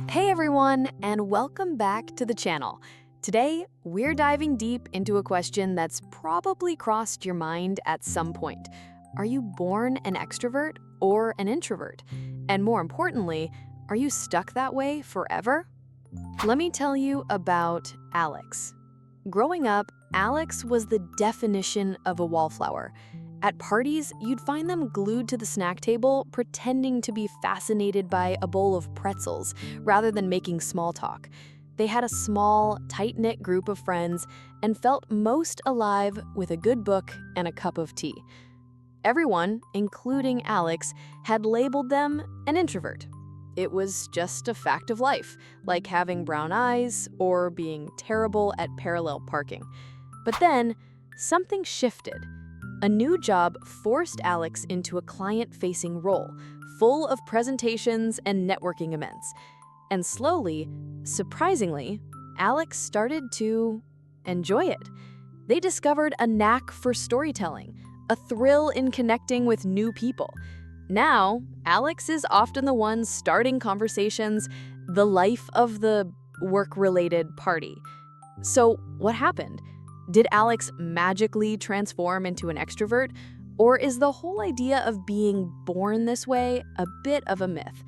Hey everyone, and welcome back to the channel. Today, we're diving deep into a question that's probably crossed your mind at some point. Are you born an extrovert or an introvert? And more importantly, are you stuck that way forever? Let me tell you about Alex. Growing up, Alex was the definition of a wallflower. At parties, you'd find them glued to the snack table, pretending to be fascinated by a bowl of pretzels rather than making small talk. They had a small, tight-knit group of friends and felt most alive with a good book and a cup of tea. Everyone, including Alex, had labeled them an introvert. It was just a fact of life, like having brown eyes or being terrible at parallel parking. But then, something shifted. A new job forced Alex into a client-facing role, full of presentations and networking events. And slowly, surprisingly, Alex started to enjoy it. They discovered a knack for storytelling, a thrill in connecting with new people. Now, Alex is often the one starting conversations, the life of the work-related party. So, what happened? Did Alex magically transform into an extrovert? Or is the whole idea of being born this way a bit of a myth?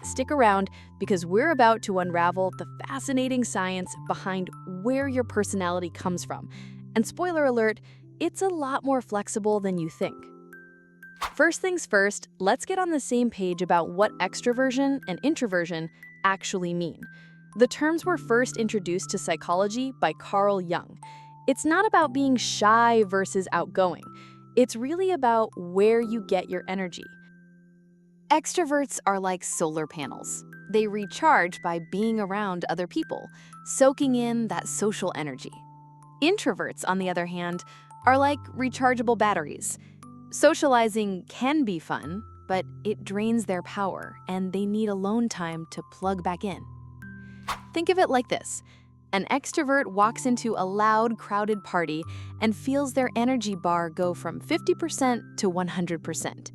Stick around because we're about to unravel the fascinating science behind where your personality comes from. And spoiler alert, it's a lot more flexible than you think. First things first, let's get on the same page about what extroversion and introversion actually mean. The terms were first introduced to psychology by Carl Jung. It's not about being shy versus outgoing. It's really about where you get your energy. Extroverts are like solar panels. They recharge by being around other people, soaking in that social energy. Introverts, on the other hand, are like rechargeable batteries. Socializing can be fun, but it drains their power, and they need alone time to plug back in. Think of it like this. An extrovert walks into a loud, crowded party and feels their energy bar go from 50% to 100%.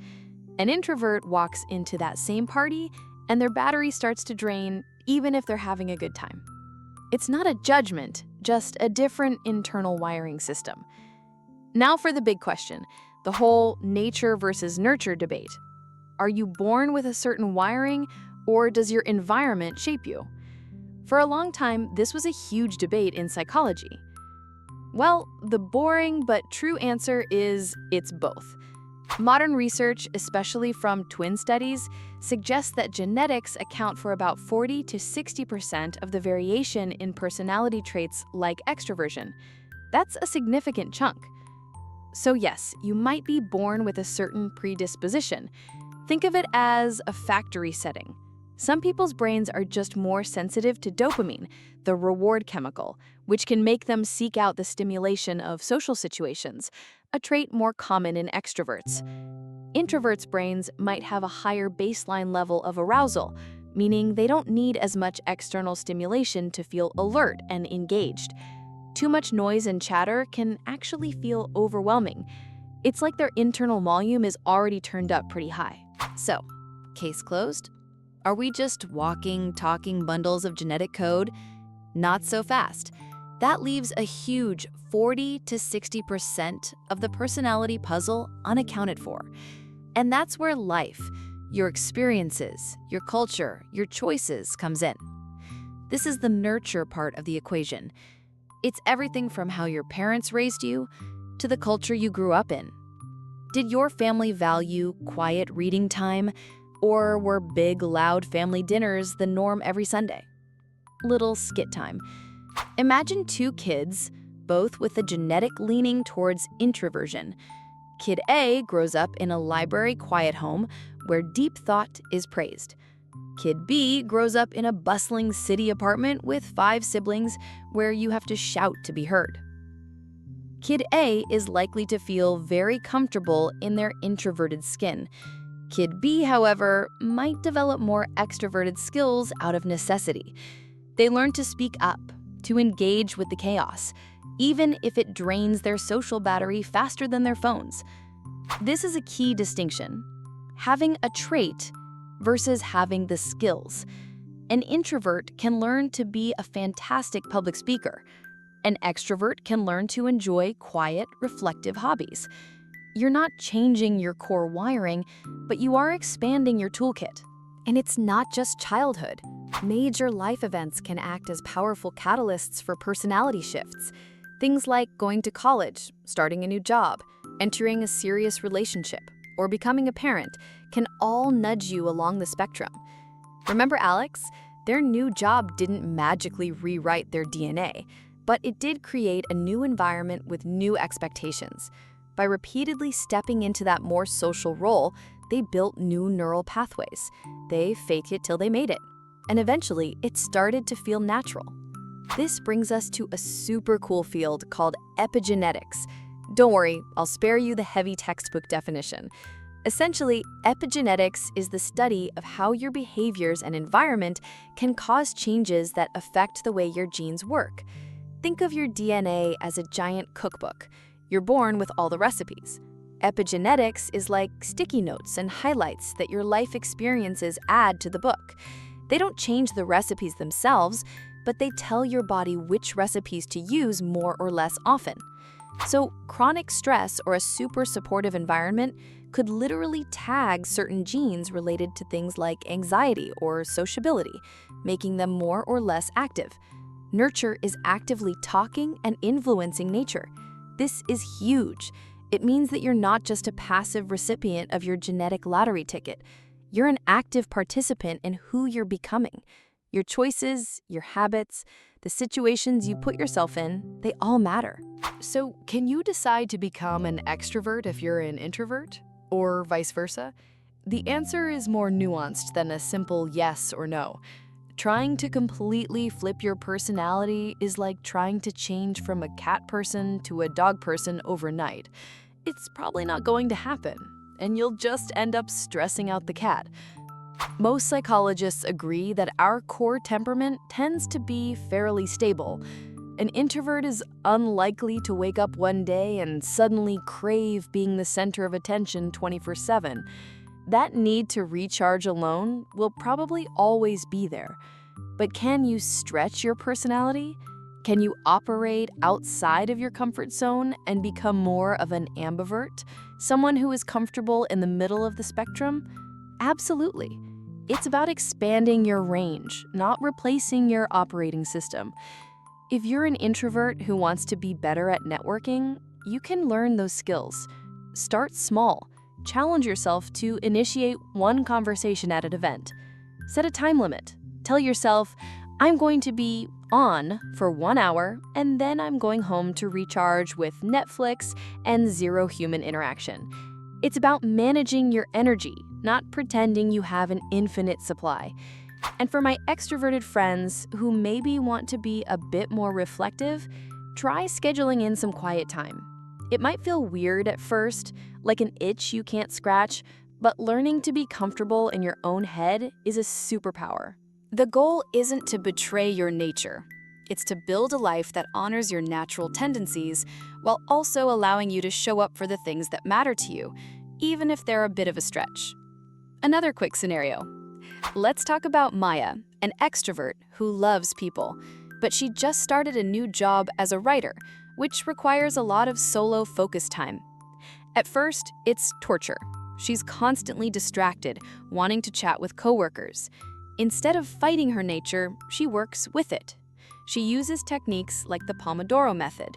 An introvert walks into that same party and their battery starts to drain even if they're having a good time. It's not a judgment, just a different internal wiring system. Now for the big question, the whole nature versus nurture debate. Are you born with a certain wiring, or does your environment shape you? For a long time, this was a huge debate in psychology. Well, the boring but true answer is it's both. Modern research, especially from twin studies, suggests that genetics account for about 40 to 60% of the variation in personality traits like extroversion. That's a significant chunk. So yes, you might be born with a certain predisposition. Think of it as a factory setting. Some people's brains are just more sensitive to dopamine, the reward chemical, which can make them seek out the stimulation of social situations, a trait more common in extroverts. Introverts' brains might have a higher baseline level of arousal, meaning they don't need as much external stimulation to feel alert and engaged. Too much noise and chatter can actually feel overwhelming. It's like their internal volume is already turned up pretty high. So, case closed? Are we just walking, talking bundles of genetic code? Not so fast. That leaves a huge 40 to 60% of the personality puzzle unaccounted for. And that's where life, your experiences, your culture, your choices comes in. This is the nurture part of the equation. It's everything from how your parents raised you to the culture you grew up in. Did your family value quiet reading time? Or were big, loud family dinners the norm every Sunday? Little skit time. Imagine two kids, both with a genetic leaning towards introversion. Kid A grows up in a library quiet home where deep thought is praised. Kid B grows up in a bustling city apartment with 5 siblings where you have to shout to be heard. Kid A is likely to feel very comfortable in their introverted skin. Kid B, however, might develop more extroverted skills out of necessity. They learn to speak up, to engage with the chaos, even if it drains their social battery faster than their phones. This is a key distinction. Having a trait versus having the skills. An introvert can learn to be a fantastic public speaker. An extrovert can learn to enjoy quiet, reflective hobbies. You're not changing your core wiring, but you are expanding your toolkit. And it's not just childhood. Major life events can act as powerful catalysts for personality shifts. Things like going to college, starting a new job, entering a serious relationship, or becoming a parent can all nudge you along the spectrum. Remember Alex? Their new job didn't magically rewrite their DNA, but it did create a new environment with new expectations. By repeatedly stepping into that more social role, they built new neural pathways. They faked it till they made it. And eventually, it started to feel natural. This brings us to a super cool field called epigenetics. Don't worry, I'll spare you the heavy textbook definition. Essentially, epigenetics is the study of how your behaviors and environment can cause changes that affect the way your genes work. Think of your DNA as a giant cookbook. You're born with all the recipes. Epigenetics is like sticky notes and highlights that your life experiences add to the book. They don't change the recipes themselves, but they tell your body which recipes to use more or less often. So, chronic stress or a super supportive environment could literally tag certain genes related to things like anxiety or sociability, making them more or less active. Nurture is actively talking and influencing nature. This is huge. It means that you're not just a passive recipient of your genetic lottery ticket. You're an active participant in who you're becoming. Your choices, your habits, the situations you put yourself in, they all matter. So, can you decide to become an extrovert if you're an introvert? Or vice versa? The answer is more nuanced than a simple yes or no. Trying to completely flip your personality is like trying to change from a cat person to a dog person overnight. It's probably not going to happen, and you'll just end up stressing out the cat. Most psychologists agree that our core temperament tends to be fairly stable. An introvert is unlikely to wake up one day and suddenly crave being the center of attention 24/7. That need to recharge alone will probably always be there. But can you stretch your personality? Can you operate outside of your comfort zone and become more of an ambivert, someone who is comfortable in the middle of the spectrum? Absolutely. It's about expanding your range, not replacing your operating system. If you're an introvert who wants to be better at networking, you can learn those skills. Start small. Challenge yourself to initiate one conversation at an event. Set a time limit. Tell yourself, I'm going to be on for 1 hour, and then I'm going home to recharge with Netflix and zero human interaction. It's about managing your energy, not pretending you have an infinite supply. And for my extroverted friends who maybe want to be a bit more reflective, try scheduling in some quiet time. It might feel weird at first, like an itch you can't scratch, but learning to be comfortable in your own head is a superpower. The goal isn't to betray your nature. It's to build a life that honors your natural tendencies while also allowing you to show up for the things that matter to you, even if they're a bit of a stretch. Another quick scenario. Let's talk about Maya, an extrovert who loves people, but she just started a new job as a writer, which requires a lot of solo focus time. At first, it's torture. She's constantly distracted, wanting to chat with coworkers. Instead of fighting her nature, she works with it. She uses techniques like the Pomodoro method,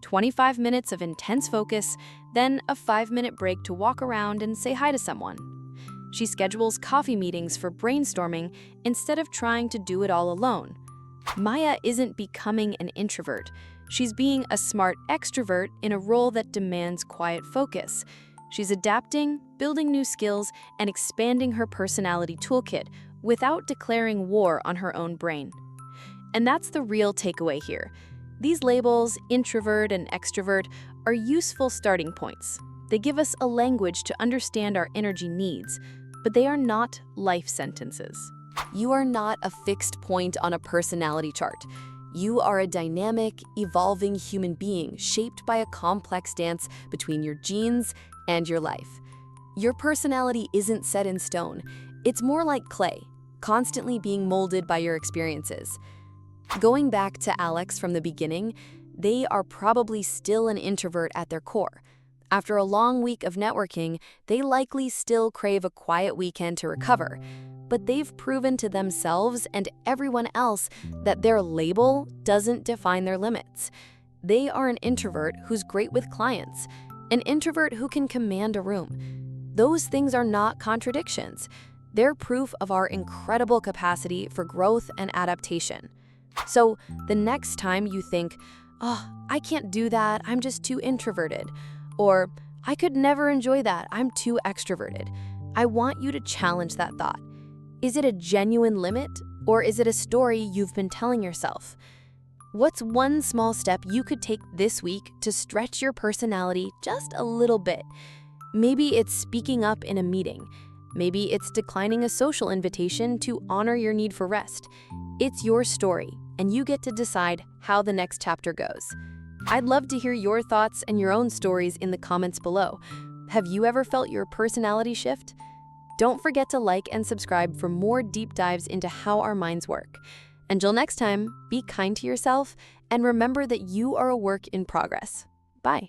25 minutes of intense focus, then a 5-minute break to walk around and say hi to someone. She schedules coffee meetings for brainstorming instead of trying to do it all alone. Maya isn't becoming an introvert. She's being a smart extrovert in a role that demands quiet focus. She's adapting, building new skills, and expanding her personality toolkit without declaring war on her own brain. And that's the real takeaway here. These labels, introvert and extrovert, are useful starting points. They give us a language to understand our energy needs, but they are not life sentences. You are not a fixed point on a personality chart. You are a dynamic, evolving human being shaped by a complex dance between your genes and your life. Your personality isn't set in stone. It's more like clay. constantly being molded by your experiences. Going back to Alex from the beginning, they are probably still an introvert at their core. After a long week of networking, they likely still crave a quiet weekend to recover. But they've proven to themselves and everyone else that their label doesn't define their limits. They are an introvert who's great with clients, an introvert who can command a room. Those things are not contradictions. They're proof of our incredible capacity for growth and adaptation. So the next time you think, "Oh, I can't do that, I'm just too introverted," or "I could never enjoy that, I'm too extroverted," I want you to challenge that thought. Is it a genuine limit, or is it a story you've been telling yourself? What's one small step you could take this week to stretch your personality just a little bit? Maybe it's speaking up in a meeting. Maybe it's declining a social invitation to honor your need for rest. It's your story, and you get to decide how the next chapter goes. I'd love to hear your thoughts and your own stories in the comments below. Have you ever felt your personality shift? Don't forget to like and subscribe for more deep dives into how our minds work. Until next time, be kind to yourself and remember that you are a work in progress. Bye.